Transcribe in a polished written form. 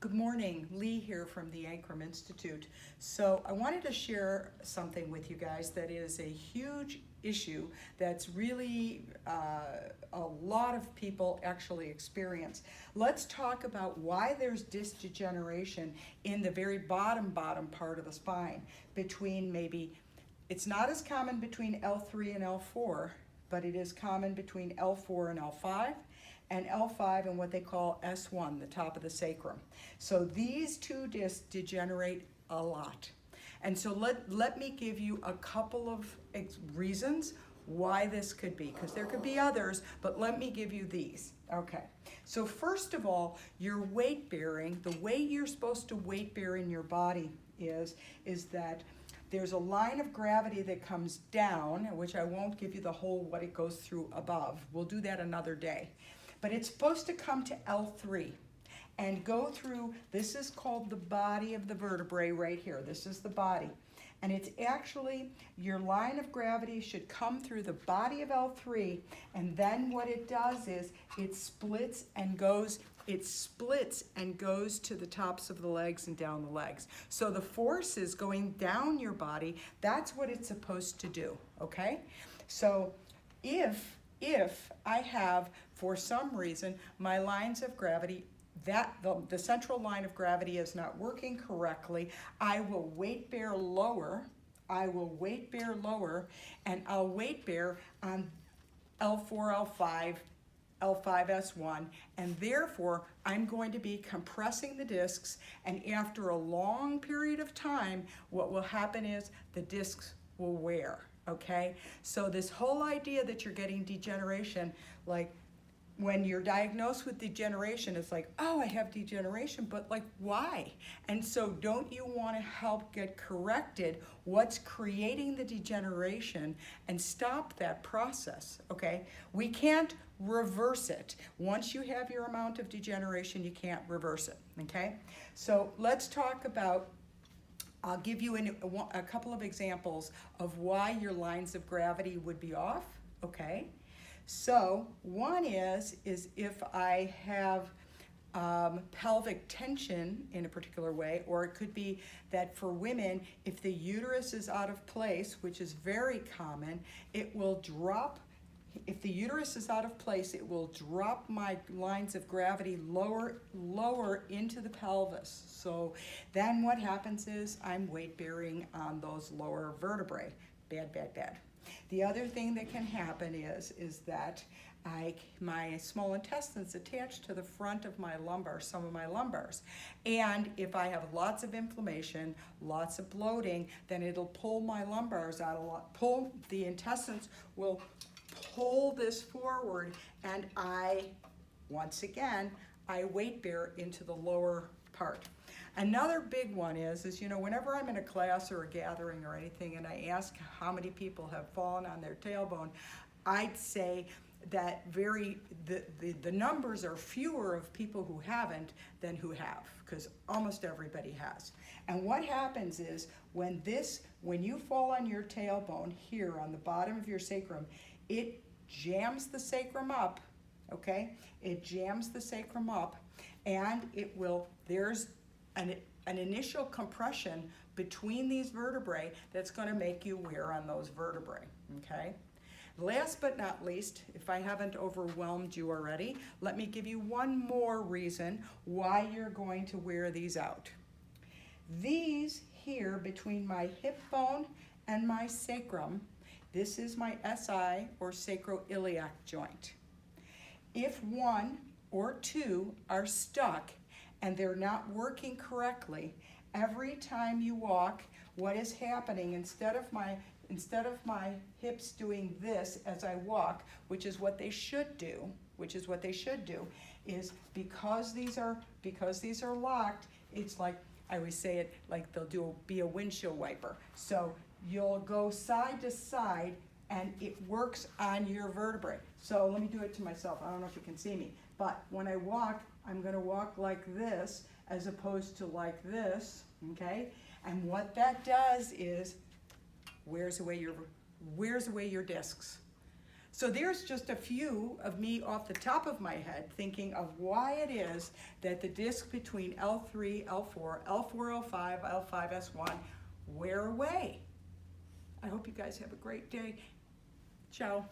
Good morning, Lee here from the Ankrum Institute. So I wanted to share something with you guys that is a huge issue that's really a lot of people actually experience. Let's talk about why there's disc degeneration in the very bottom part of the spine between it's not as common between L3 and L4, but it is common between L4 and L5, and L5 and what they call S1, the top of the sacrum. So these two discs degenerate a lot. And so let me give you a couple of reasons why this could be, because there could be others, but let me give you these. Okay, so first of all, your weight bearing, the way you're supposed to weight bear in your body is that there's a line of gravity that comes down, which I won't give you the whole what it goes through above. We'll do that another day. But it's supposed to come to L3 and go through, this is called the body of the vertebrae right here. This is the body. And it's actually, your line of gravity should come through the body of L3, and then what it does is it splits and goes to the tops of the legs and down the legs. So the force is going down your body. That's what it's supposed to do, okay? So if I have, for some reason, my lines of gravity, the central line of gravity is not working correctly, I will weight bear lower, and I'll weight bear on L4, L5, L5S1, and therefore I'm going to be compressing the discs, and after a long period of time, what will happen is the discs will wear. Okay, so this whole idea that you're getting degeneration, like when you're diagnosed with degeneration, it's like, oh, I have degeneration, but like, why? And so don't you want to help get corrected what's creating the degeneration and stop that process, okay? We can't reverse it. Once you have your amount of degeneration, you can't reverse it, okay? So let's talk about, I'll give you a couple of examples of why your lines of gravity would be off, okay? So one is if I have pelvic tension in a particular way, or it could be that for women, if the uterus is out of place, which is very common, it will drop. If the uterus is out of place, it will drop my lines of gravity lower into the pelvis. So then what happens is I'm weight bearing on those lower vertebrae. Bad, bad, bad. The other thing that can happen is that my small intestine's attached to the front of my lumbar, some of my lumbars. And if I have lots of inflammation, lots of bloating, then it'll pull my lumbars out a lot. The intestines will pull this forward, and once again, I weight bear into the lower part. Another big one is whenever I'm in a class or a gathering or anything and I ask how many people have fallen on their tailbone, I'd say that the numbers are fewer of people who haven't than who have, because almost everybody has. And what happens is when you fall on your tailbone here on the bottom of your sacrum, it jams the sacrum up, okay? It jams the sacrum up, and there's an initial compression between these vertebrae that's going to make you wear on those vertebrae, okay? Last but not least, if I haven't overwhelmed you already, let me give you one more reason why you're going to wear these out. These here between my hip bone and my sacrum, this is my SI or sacroiliac joint. If one or two are stuck and they're not working correctly, every time you walk, what is happening, instead of my hips doing this as I walk, which is what they should do, is because these are locked, it's like, I always say it like they'll be a windshield wiper. So you'll go side to side and it works on your vertebrae. So let me do it to myself. I don't know if you can see me, but when I walk, I'm gonna walk like this as opposed to like this, okay? And what that does is wears away your discs. So there's just a few of me off the top of my head thinking of why it is that the disc between L3, L4, L4, L5, L5S1 wear away. I hope you guys have a great day. Ciao.